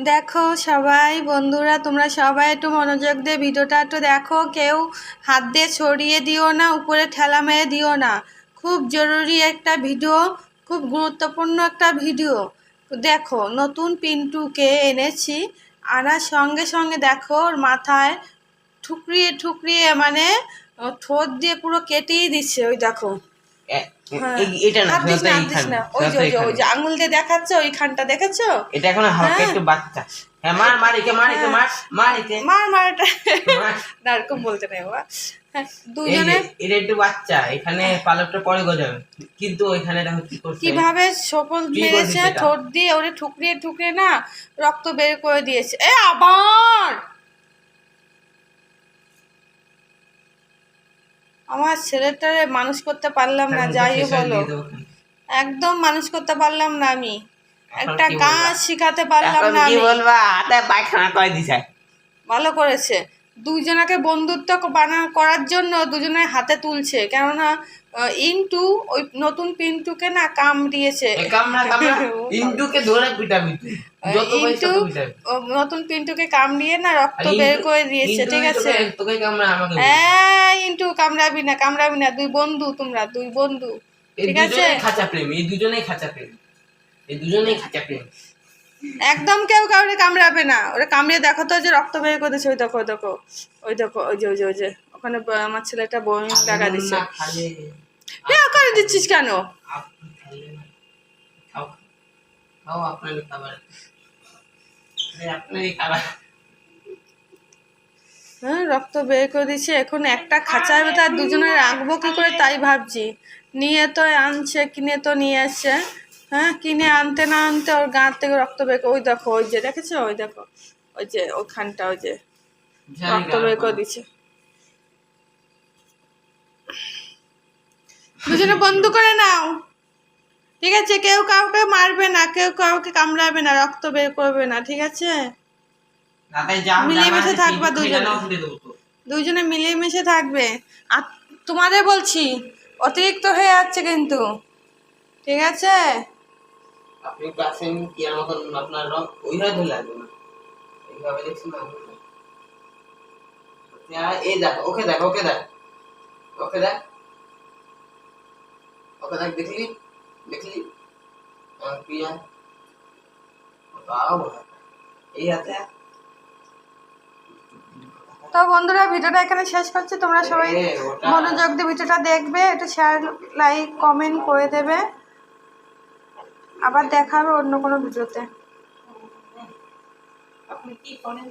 দেখো সবাই বন্ধুরা, তোমরা সবাই একটু মনোযোগ দিয়ে ভিডিওটা একটু দেখো। কেউ হাত দিয়ে ছড়িয়ে দিও না, উপরে ঠেলা মেরে দিও না। খুব জরুরি একটা ভিডিও, খুব গুরুত্বপূর্ণ একটা ভিডিও। দেখো, নতুন পিন্টুকে এনেছি, আনার সঙ্গে সঙ্গে দেখো ওর মাথায় ঠুকরিয়ে ঠুকরিয়ে মানে ঠোঁট দিয়ে পুরো কেটেই দিচ্ছে। ওই দেখো, এটা না, হাত দিস না, হাত দিস এইখানে না। ওই যে ওই যে আঙুল দিয়ে দেখাচ্ছে, ওইখানটা দেখেছো? এটা এখন হালকা একটু বাচ্চা। হ্যাঁ, মার মার একে, মার একে, মার মার একে, মার মার এটা এরকম বলতে নেই বাবা। হ্যাঁ, দুজনে এটা একটু বাচ্চা, এখানে পালকটা পরে গজাবে, কিন্তু ওইখানে দেখো কি করছে, কিভাবে সফল মেরেছে ঠোঁট দিয়ে, ওরে ঠুকরিয়ে ঠুকরিয়ে না রক্ত বের করে দিয়েছে। আবার আমার ছেলেটারে মানুষ করতে পারলাম না, যাই বলো, একদম মানুষ করতে পারলাম না। আমি একটা কাজ শিখাতে পারলাম না। কি বলবা, হাতে পায়খানা করে দিছে। ভালো করেছে, দুইজনাকে বন্ধুত্ব করার জন্য দুজনের হাতে তুলছে, কেননা ইন্টু ওই নতুন পিন্টুকে না কামড়িয়েছে। ইন্টুকে ধরে পিটাবি, ইন্টু নতুন পিন্টুকে কামড়িয়ে না রক্ত বের করে দিয়েছে। ঠিক আছে, হ্যাঁ ইন্টু কামড়াবি না, কামড়াবি না। দুই বন্ধু, তোমরা দুই বন্ধু, ঠিক আছে? খাঁচা প্রেম, এই দুজনেই খাঁচা প্রেম, এই দুজনেই খাঁচা প্রেম। একদম কেউ কাউরে কামড়াবে না। ওরা কামড়িয়ে দেখো তো, যে রক্ত বের করে দিচ্ছে। ওই দেখো, ওই দেখো, ওই দেখো, ওই যে ওই যে ওই যে ওখানে আমার ছেলেটা বই টাকা দিচ্ছে। ওখানে দিচ্ছিস কেন? হ্যাঁ, রক্ত বের করে দিচ্ছে। এখন একটা খাঁচার ভেতর দুজনে রাখবো কি করে তাই ভাবছি। নিয়ে তো আনছে, কিনে তো নিয়ে আসছে। হ্যাঁ, কিনে আনতে না আনতে ওর গা থেকে রক্ত বের করে, ওই দেখো, ওই যে দেখেছো, ওই দেখো, ওই যে ওখানটা, ওই যে রক্ত বের করে দিচ্ছে। দুজনে বন্ধ করে নাও, ঠিক আছে? কেউ কাউকে মারবে না, কেউ কাউকে কামড়াবে না, রক্ত বের করবে না, ঠিক আছে? মিলেমিশে থাকবা দুজনে, দুজনে মিলেমিশে থাকবে। আর তোমাদের বলছি, অতিরিক্ত হয়ে যাচ্ছে কিন্তু, ঠিক আছে? আপনি ক্লাসেন কি আর মতন আপনার রং ওইভাবে ধরে লাগবে না, এইভাবে দেখছেন না। এই দেখ, ওকে দেখ, ওকে দেখ, ওকে দেখ, ওকে দেখ, দেখলি দেখলি প্রিয়া, এই হাতে। তো বন্ধুরা, ভিডিওটা এখানে শেষ করছি। তোমরা সবাই মনোযোগ দিয়ে ভিডিওটা দেখবে, একটু শেয়ার, লাইক, কমেন্ট করে দেবে। আবার দেখা হবে অন্য কোনো ভিডিওতে। আপনি কি করেন?